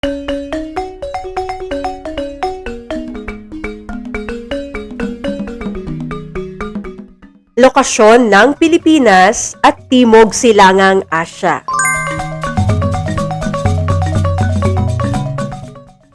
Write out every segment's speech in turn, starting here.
Lokasyon ng Pilipinas at Timog Silangang Asya.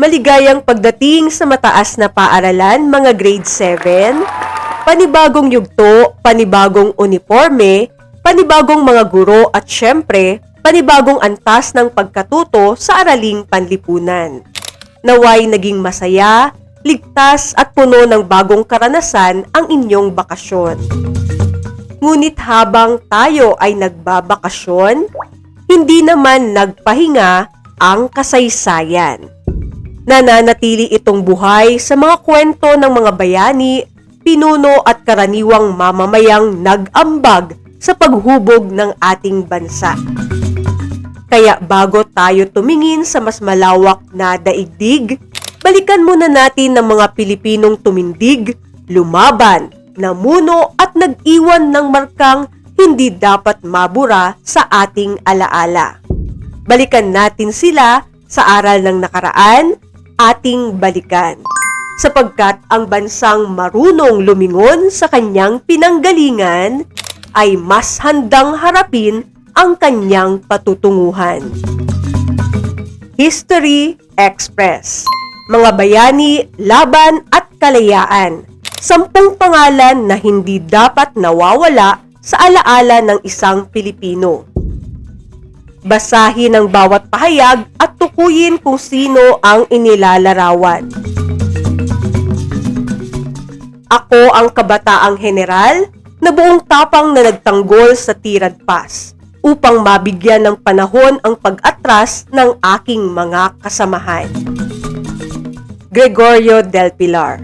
Maligayang pagdating sa mataas na paaralan, mga grade 7, panibagong yugto, panibagong uniforme, panibagong mga guro at syempre, panibagong antas ng pagkatuto sa araling panlipunan. Naway naging masaya, ligtas at puno ng bagong karanasan ang inyong bakasyon. Ngunit habang tayo ay nagbabakasyon, hindi naman nagpahinga ang kasaysayan. Nananatili itong buhay sa mga kwento ng mga bayani, pinuno at karaniwang mamamayang nag-ambag sa paghubog ng ating bansa. Kaya bago tayo tumingin sa mas malawak na daigdig, balikan muna natin ng mga Pilipinong tumindig, lumaban, namuno at nag-iwan ng markang hindi dapat mabura sa ating alaala. Balikan natin sila sa aral ng nakaraan, ating balikan. Sapagkat ang bansang marunong lumingon sa kanyang pinanggalingan ay mas handang harapin ang kanyang patutunguhan. History Express. Mga bayani, laban at kalayaan. 10 pangalan na hindi dapat nawawala sa alaala ng isang Pilipino. Basahin ang bawat pahayag at tukuyin kung sino ang inilalarawan. Ako ang kabataang general na buong tapang na nagtanggol sa Tirad Pass upang mabigyan ng panahon ang pag-atras ng aking mga kasamahan. Gregorio del Pilar.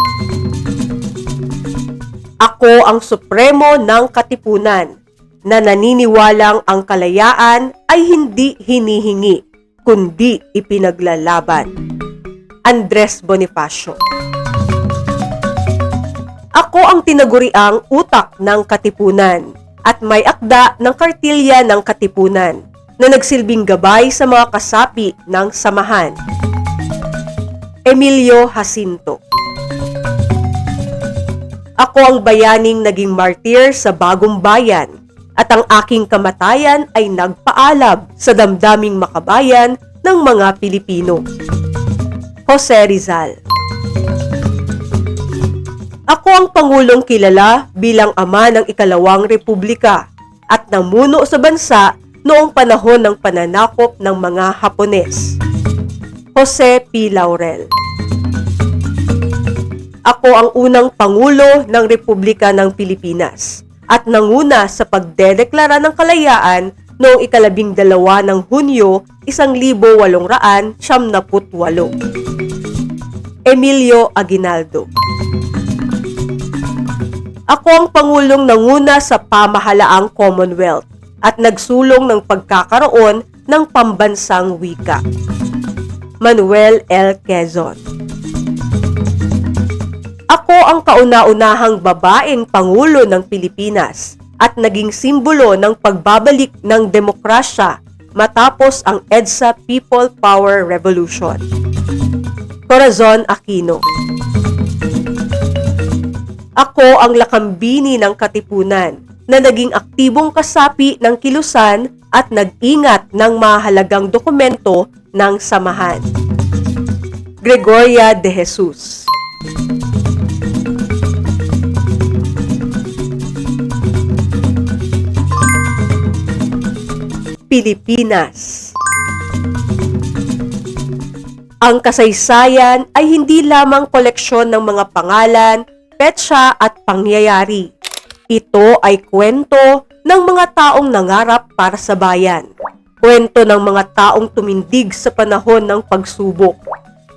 Ako ang supremo ng katipunan na naniniwalang ang kalayaan ay hindi hinihingi, kundi ipinaglalaban. Andres Bonifacio. Ako ang tinaguriang utak ng katipunan at may akda ng kartilya ng katipunan na nagsilbing gabay sa mga kasapi ng samahan. Emilio Jacinto. Ako ang bayaning naging martir sa bagong bayan at ang aking kamatayan ay nagpaalab sa damdaming makabayan ng mga Pilipino. Jose Rizal. Ako ang Pangulong kilala bilang ama ng ikalawang republika at namuno sa bansa noong panahon ng pananakop ng mga Hapones. Jose P. Laurel. Ako ang unang Pangulo ng Republika ng Pilipinas at nanguna sa pagdedeklara ng kalayaan noong 12 ng Hunyo 1898. Emilio Aguinaldo. Ako ang Pangulong nanguna sa pamahalaang Commonwealth at nagsulong ng pagkakaroon ng pambansang wika. Manuel L. Quezon. Ako ang kauna-unahang babaeng Pangulo ng Pilipinas at naging simbolo ng pagbabalik ng demokrasya matapos ang EDSA People Power Revolution. Corazon Aquino. Ako ang lakambini ng katipunan na naging aktibong kasapi ng kilusan at nag-ingat ng mahalagang dokumento ng samahan. Gregoria de Jesus. Pilipinas. Ang kasaysayan ay hindi lamang koleksyon ng mga pangalan, petsa at pangyayari. Ito ay kwento ng mga taong nangarap para sa bayan. Kwento ng mga taong tumindig sa panahon ng pagsubok.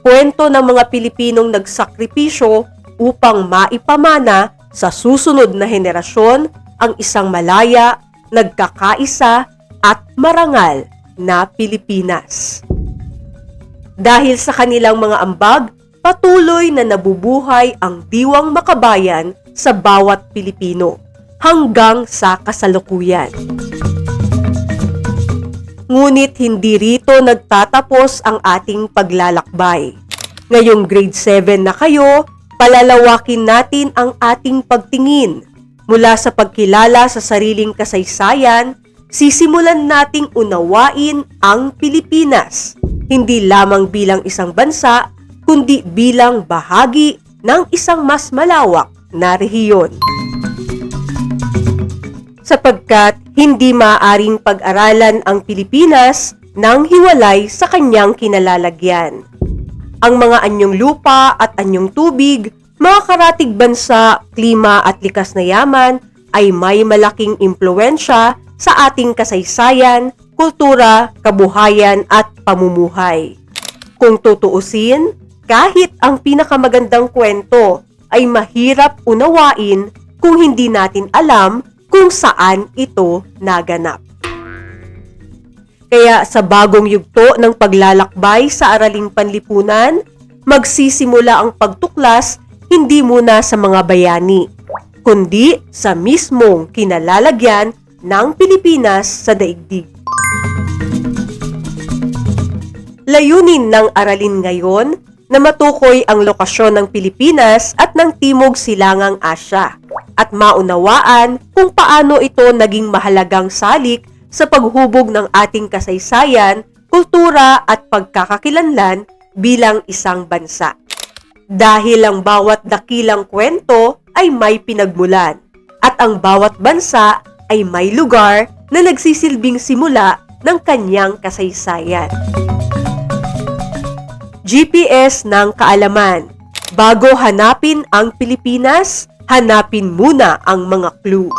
Kwento ng mga Pilipinong nagsakripisyo upang maipamana sa susunod na henerasyon ang isang malaya, nagkakaisa at marangal na Pilipinas. Dahil sa kanilang mga ambag, patuloy na nabubuhay ang diwang makabayan sa bawat Pilipino hanggang sa kasalukuyan. Ngunit hindi rito nagtatapos ang ating paglalakbay. Ngayong grade 7 na kayo, palalawakin natin ang ating pagtingin. Mula sa pagkilala sa sariling kasaysayan, sisimulan nating unawain ang Pilipinas, hindi lamang bilang isang bansa, kundi bilang bahagi ng isang mas malawak na rehiyon. Sapagkat hindi maaaring pag-aralan ang Pilipinas nang hiwalay sa kanyang kinalalagyan. Ang mga anyong lupa at anyong tubig, mga karatig bansa, klima at likas na yaman ay may malaking impluwensya sa ating kasaysayan, kultura, kabuhayan at pamumuhay. Kung tutuusin, kahit ang pinakamagandang kwento ay mahirap unawain kung hindi natin alam kung saan ito naganap. Kaya sa bagong yugto ng paglalakbay sa araling panlipunan, magsisimula ang pagtuklas hindi muna sa mga bayani, kundi sa mismong kinalalagyan ng Pilipinas sa daigdig. Layunin ng aralin ngayon na matukoy ang lokasyon ng Pilipinas at ng Timog Silangang Asya at maunawaan kung paano ito naging mahalagang salik sa paghubog ng ating kasaysayan, kultura at pagkakakilanlan bilang isang bansa. Dahil ang bawat dakilang kwento ay may pinagmulan at ang bawat bansa ay may lugar na nagsisilbing simula ng kanyang kasaysayan. GPS ng kaalaman. Bago hanapin ang Pilipinas, hanapin muna ang mga clue.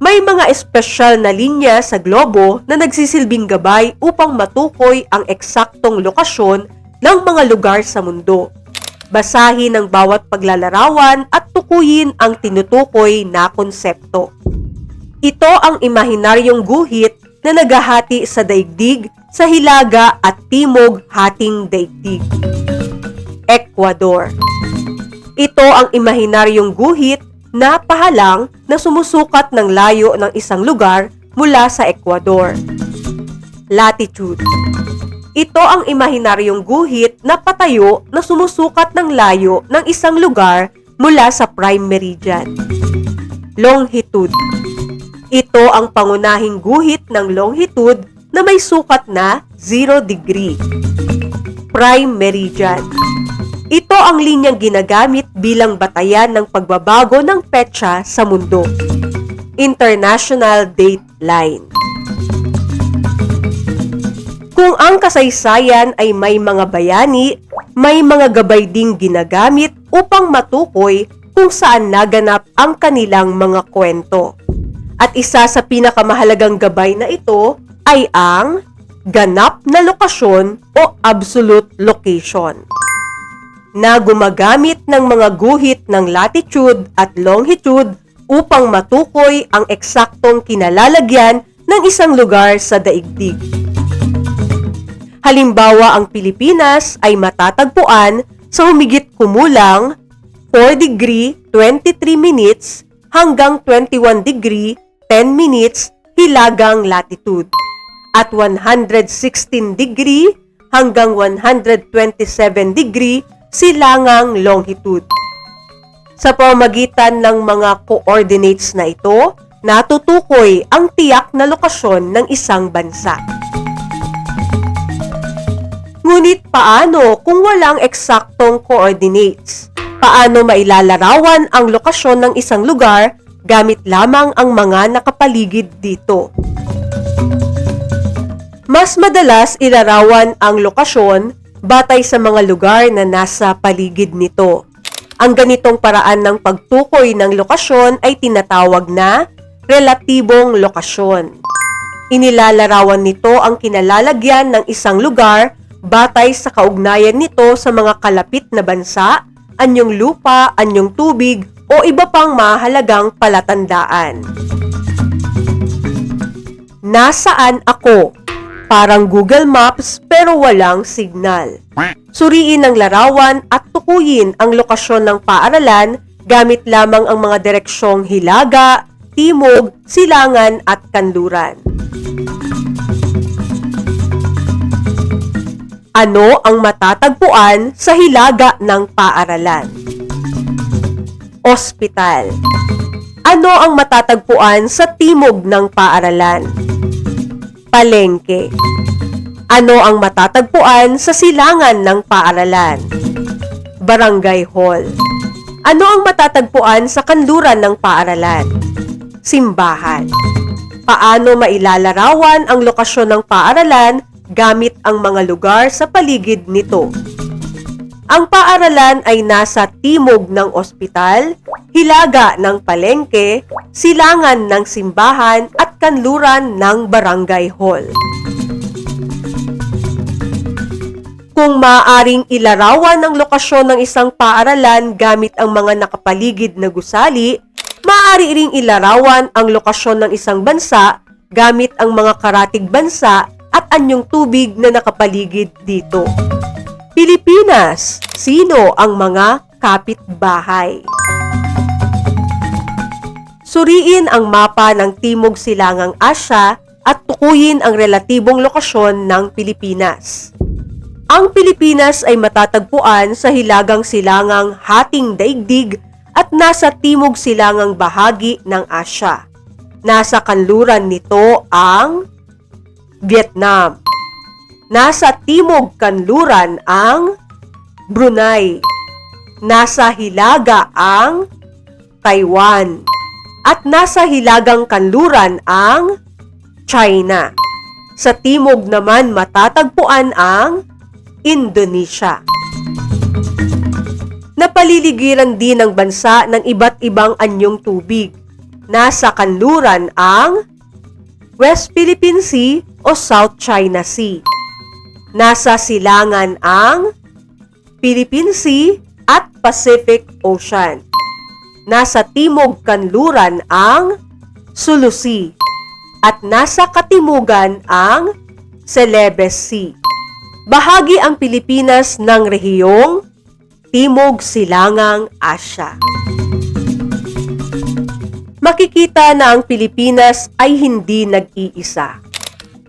May mga espesyal na linya sa globo na nagsisilbing gabay upang matukoy ang eksaktong lokasyon ng mga lugar sa mundo. Basahin ang bawat paglalarawan at tukuyin ang tinutukoy na konsepto. Ito ang imahinaryong guhit na naghahati sa daigdig, sa hilaga at timog hating daigdig. Ecuador. Ito ang imahinaryong guhit na pahalang na sumusukat ng layo ng isang lugar mula sa Ecuador. Latitude. Ito ang imahinaryong guhit na patayo na sumusukat ng layo ng isang lugar mula sa prime meridian. Longitude. Ito ang pangunahing guhit ng longitude na may sukat na 0 degree. Prime meridian. Ito ang linyang ginagamit bilang batayan ng pagbabago ng petsa sa mundo. International Date Line. Kung ang kasaysayan ay may mga bayani, may mga gabay ding ginagamit upang matukoy kung saan naganap ang kanilang mga kwento. At isa sa pinakamahalagang gabay na ito ay ang ganap na lokasyon o absolute location, na gumagamit ng mga guhit ng latitude at longitude upang matukoy ang eksaktong kinalalagyan ng isang lugar sa daigdig. Halimbawa, ang Pilipinas ay matatagpuan sa humigit kumulang 4 degree 23 minutes hanggang 21 degree 10 minutes hilagang latitude at 116 degree hanggang 127 degree silangang longitude. Sa pamamagitan ng mga coordinates na ito, natutukoy ang tiyak na lokasyon ng isang bansa. Ngunit paano kung walang eksaktong coordinates? Paano mailalarawan ang lokasyon ng isang lugar gamit lamang ang mga nakapaligid dito? Mas madalas ilarawan ang lokasyon batay sa mga lugar na nasa paligid nito. Ang ganitong paraan ng pagtukoy ng lokasyon ay tinatawag na relatibong lokasyon. Inilalarawan nito ang kinalalagyan ng isang lugar batay sa kaugnayan nito sa mga kalapit na bansa, anyong lupa, anyong tubig, o iba pang mahalagang palatandaan. Nasaan ako? Parang Google Maps pero walang signal. Suriin ang larawan at tukuyin ang lokasyon ng paaralan gamit lamang ang mga direksyong hilaga, timog, silangan at kanluran. Ano ang matatagpuan sa hilaga ng paaralan? Ospital. Ano ang matatagpuan sa timog ng paaralan? Palengke. Ano ang matatagpuan sa silangan ng paaralan? Barangay Hall. Ano ang matatagpuan sa kanluran ng paaralan? Simbahan. Paano mailalarawan ang lokasyon ng paaralan gamit ang mga lugar sa paligid nito? Ang paaralan ay nasa timog ng ospital, hilaga ng palengke, silangan ng simbahan at kanluran ng barangay hall. Kung maaaring ilarawan ang lokasyon ng isang paaralan gamit ang mga nakapaligid na gusali, maaari ring ilarawan ang lokasyon ng isang bansa gamit ang mga karatig bansa at anyong tubig na nakapaligid dito. Pilipinas, sino ang mga kapitbahay? Suriin ang mapa ng Timog Silangang Asya at tukuyin ang relatibong lokasyon ng Pilipinas. Ang Pilipinas ay matatagpuan sa hilagang silangang Hating Daigdig at nasa timog silangang bahagi ng Asya. Nasa kanluran nito ang Vietnam. Nasa timog kanluran ang Brunei. Nasa hilaga ang Taiwan. At nasa hilagang kanluran ang China. Sa timog naman matatagpuan ang Indonesia. Napaliligiran din ng bansa ng iba't ibang anyong tubig. Nasa kanluran ang West Philippine Sea o South China Sea. Nasa silangan ang Philippine Sea at Pacific Ocean. Nasa timog kanluran ang Sulu Sea. At nasa katimugan ang Celebes Sea. Bahagi ang Pilipinas ng rehiyong Timog Silangang Asya. Makikita na ang Pilipinas ay hindi nag-iisa.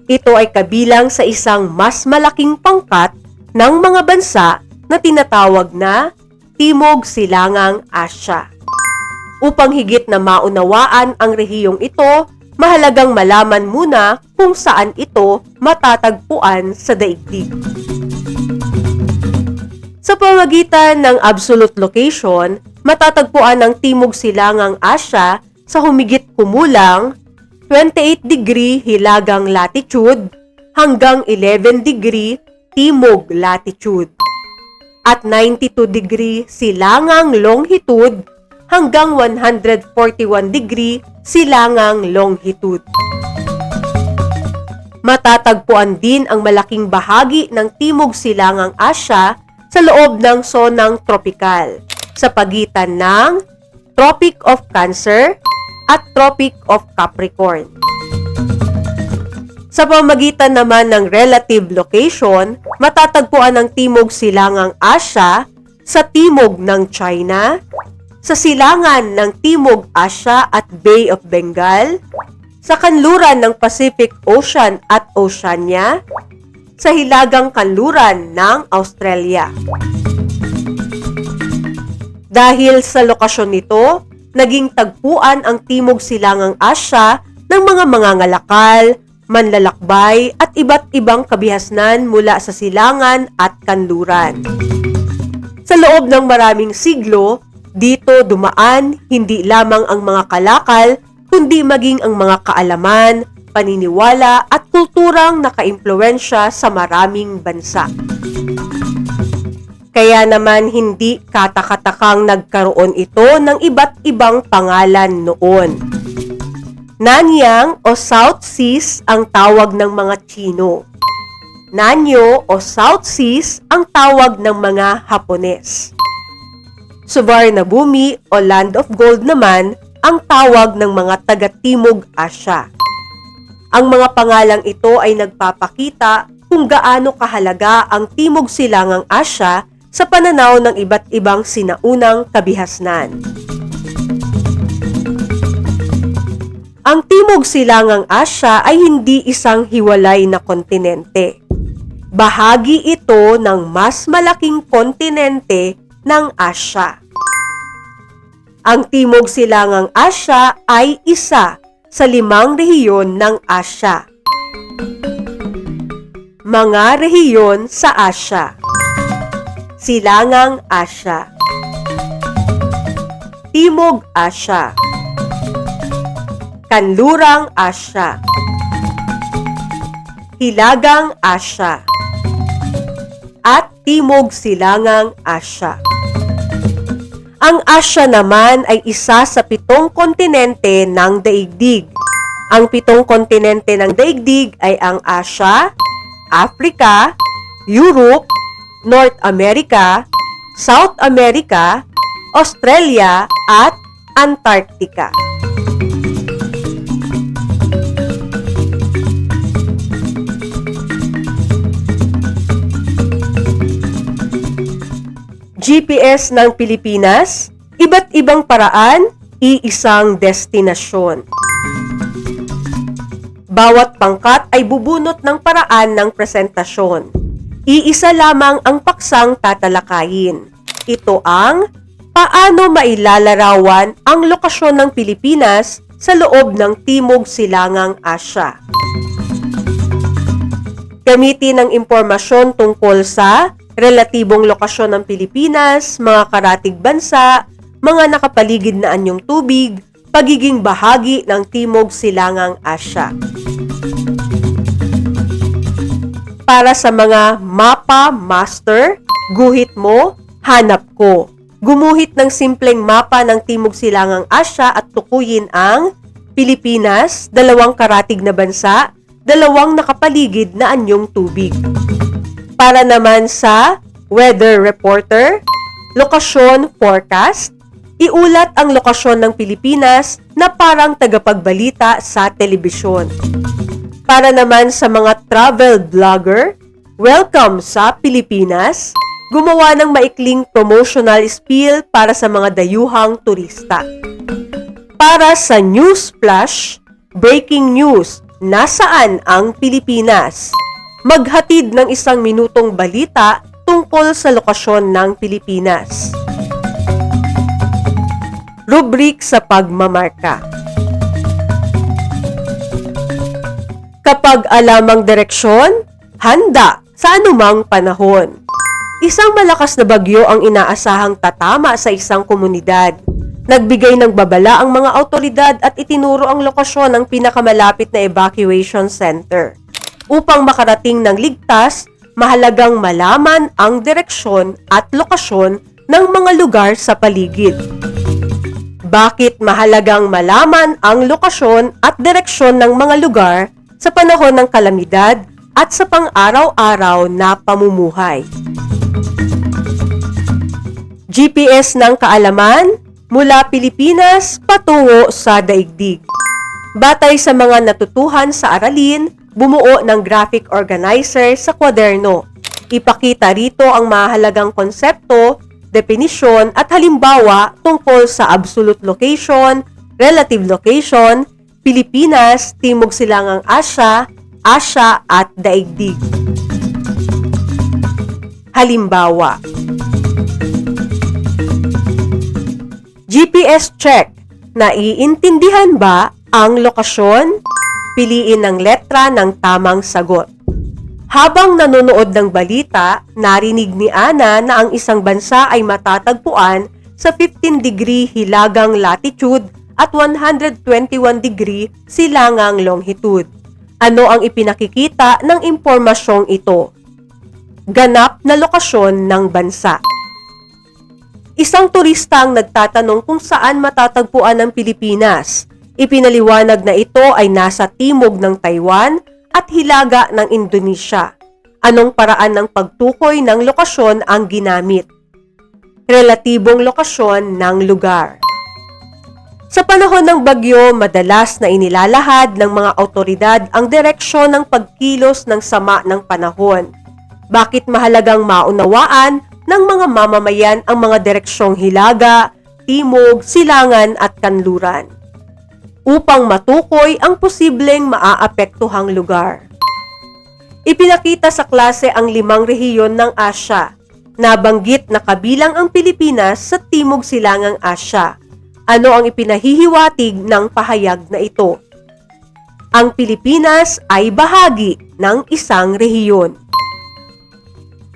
Ito ay kabilang sa isang mas malaking pangkat ng mga bansa na tinatawag na Timog Silangang Asya. Upang higit na maunawaan ang rehiyong ito, mahalagang malaman muna kung saan ito matatagpuan sa daigdig. Sa pamamagitan ng absolute location, matatagpuan ang Timog Silangang Asya sa humigit kumulang 28 degree hilagang latitude hanggang 11 degree timog latitude at 92 degree silangang longitude hanggang 141 degree silangang longitude. Matatagpuan din ang malaking bahagi ng Timog Silangang Asya sa loob ng sonang tropikal sa pagitan ng Tropic of Cancer at Tropic of Capricorn. Sa pamamagitan naman ng relative location, matatagpuan ang Timog Silangang Asya sa timog ng China, sa silangan ng Timog Asya at Bay of Bengal, sa kanluran ng Pacific Ocean at Oceania, sa hilagang kanluran ng Australia. Dahil sa lokasyon nito, naging tagpuan ang Timog Silangang Asya ng mga mangangalakal, manlalakbay at iba't ibang kabihasnan mula sa silangan at kanluran. Sa loob ng maraming siglo, dito dumaan hindi lamang ang mga kalakal, kundi maging ang mga kaalaman, paniniwala at kulturang nakaimpluwensya sa maraming bansa. Kaya naman hindi katakatakang nagkaroon ito ng iba't ibang pangalan noon. Nanyang o South Seas ang tawag ng mga Chino. Nanyo o South Seas ang tawag ng mga Hapones. Suvarnabhumi o Land of Gold naman ang tawag ng mga taga-Timog Asya. Ang mga pangalang ito ay nagpapakita kung gaano kahalaga ang Timog Silangang Asya sa pananaw ng iba't ibang sinaunang kabihasnan. Ang Timog Silangang Asya ay hindi isang hiwalay na kontinente. Bahagi ito ng mas malaking kontinente ng Asya. Ang Timog Silangang Asya ay isa sa 5 rehiyon ng Asya. Mga rehiyon sa Asya. Silangang Asya, Timog Asya, Kanlurang Asya, Hilagang Asya, at Timog Silangang Asya. Ang Asya naman ay isa sa 7 kontinente ng daigdig. Ang 7 kontinente ng daigdig ay ang Asya, Africa, Europe, North America, South America, Australia, at Antarctica. GPS ng Pilipinas, iba't ibang paraan, iisang destinasyon. Bawat pangkat ay bubunot ng paraan ng presentasyon. Iisa lamang ang paksang tatalakayin. Ito ang paano mailalarawan ang lokasyon ng Pilipinas sa loob ng Timog Silangang Asya. Gamitin ang impormasyon tungkol sa relatibong lokasyon ng Pilipinas, mga karatig bansa, mga nakapaligid na anyong tubig, pagiging bahagi ng Timog Silangang Asya. Para sa mga mapa master, guhit mo, hanap ko. Gumuhit ng simpleng mapa ng Timog Silangang Asya at tukuyin ang Pilipinas, 2 karatig na bansa, 2 nakapaligid na anyong tubig. Para naman sa weather reporter, lokasyon forecast, iulat ang lokasyon ng Pilipinas na parang tagapagbalita sa telebisyon. Para naman sa mga travel vlogger, welcome sa Pilipinas, gumawa ng maikling promotional spiel para sa mga dayuhang turista. Para sa news flash, breaking news, nasaan ang Pilipinas? Maghatid ng 1 minutong balita tungkol sa lokasyon ng Pilipinas. Rubrik sa pagmamarka. Kapag alam ang direksyon, handa sa anumang panahon. Isang malakas na bagyo ang inaasahang tatama sa isang komunidad. Nagbigay ng babala ang mga awtoridad at itinuro ang lokasyon ng pinakamalapit na evacuation center. Upang makarating ng ligtas, mahalagang malaman ang direksyon at lokasyon ng mga lugar sa paligid. Bakit mahalagang malaman ang lokasyon at direksyon ng mga lugar sa panahon ng kalamidad at sa pang-araw-araw na pamumuhay? GPS ng kaalaman mula Pilipinas patungo sa daigdig. Batay sa mga natutuhan sa aralin, bumuo ng graphic organizer sa kwaderno. Ipakita rito ang mahalagang konsepto, definisyon at halimbawa tungkol sa absolute location, relative location, Pilipinas, Timog Silangang Asya, Asya at daigdig. Halimbawa, GPS check. Naiintindihan ba ang lokasyon? Piliin ang letra ng tamang sagot. Habang nanonood ng balita, narinig ni Ana na ang isang bansa ay matatagpuan sa 15-degree hilagang latitude at 121-degree silangang longitude. Ano ang ipinakikita ng impormasyong ito? Ganap na lokasyon ng bansa. Isang turista ang nagtatanong kung saan matatagpuan ang Pilipinas. Ipinaliwanag na ito ay nasa timog ng Taiwan at hilaga ng Indonesia. Anong paraan ng pagtukoy ng lokasyon ang ginamit? Relatibong lokasyon ng lugar. Sa panahon ng bagyo, madalas na inilalahad ng mga awtoridad ang direksyon ng pagkilos ng sama ng panahon. Bakit mahalagang maunawaan ng mga mamamayan ang mga direksyong hilaga, timog, silangan at kanluran? Upang matukoy ang posibleng maaapektuhang lugar. Ipinakita sa klase ang 5 rehiyon ng Asya. Nabanggit na kabilang ang Pilipinas sa Timog Silangang Asya. Ano ang ipinahihiwatig ng pahayag na ito? Ang Pilipinas ay bahagi ng isang rehiyon.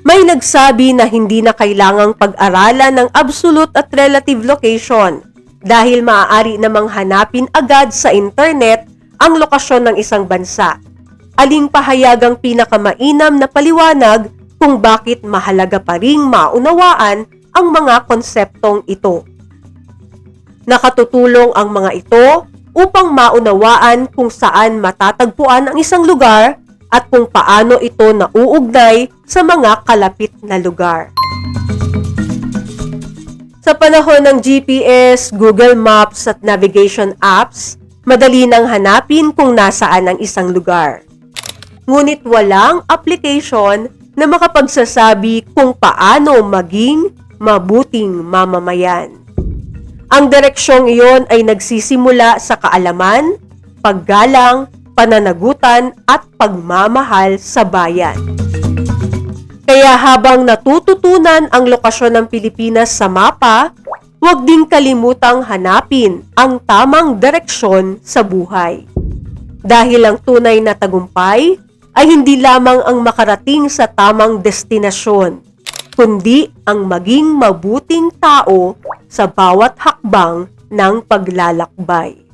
May nagsabi na hindi na kailangang pag-aralan ng absolute at relative location dahil maaari namang hanapin agad sa internet ang lokasyon ng isang bansa. Aling pahayagang pinakamainam na paliwanag kung bakit mahalaga pa ring maunawaan ang mga konseptong ito. Nakatutulong ang mga ito upang maunawaan kung saan matatagpuan ang isang lugar at kung paano ito nauugnay sa mga kalapit na lugar. Sa panahon ng GPS, Google Maps at navigation apps, madali nang hanapin kung nasaan ang isang lugar. Ngunit walang application na makapagsasabi kung paano maging mabuting mamamayan. Ang direksyong iyon ay nagsisimula sa kaalaman, paggalang, pananagutan at pagmamahal sa bayan. Kaya habang natututunan ang lokasyon ng Pilipinas sa mapa, huwag ding kalimutang hanapin ang tamang direksyon sa buhay. Dahil ang tunay na tagumpay ay hindi lamang ang makarating sa tamang destinasyon, kundi ang maging mabuting tao sa bawat hakbang ng paglalakbay.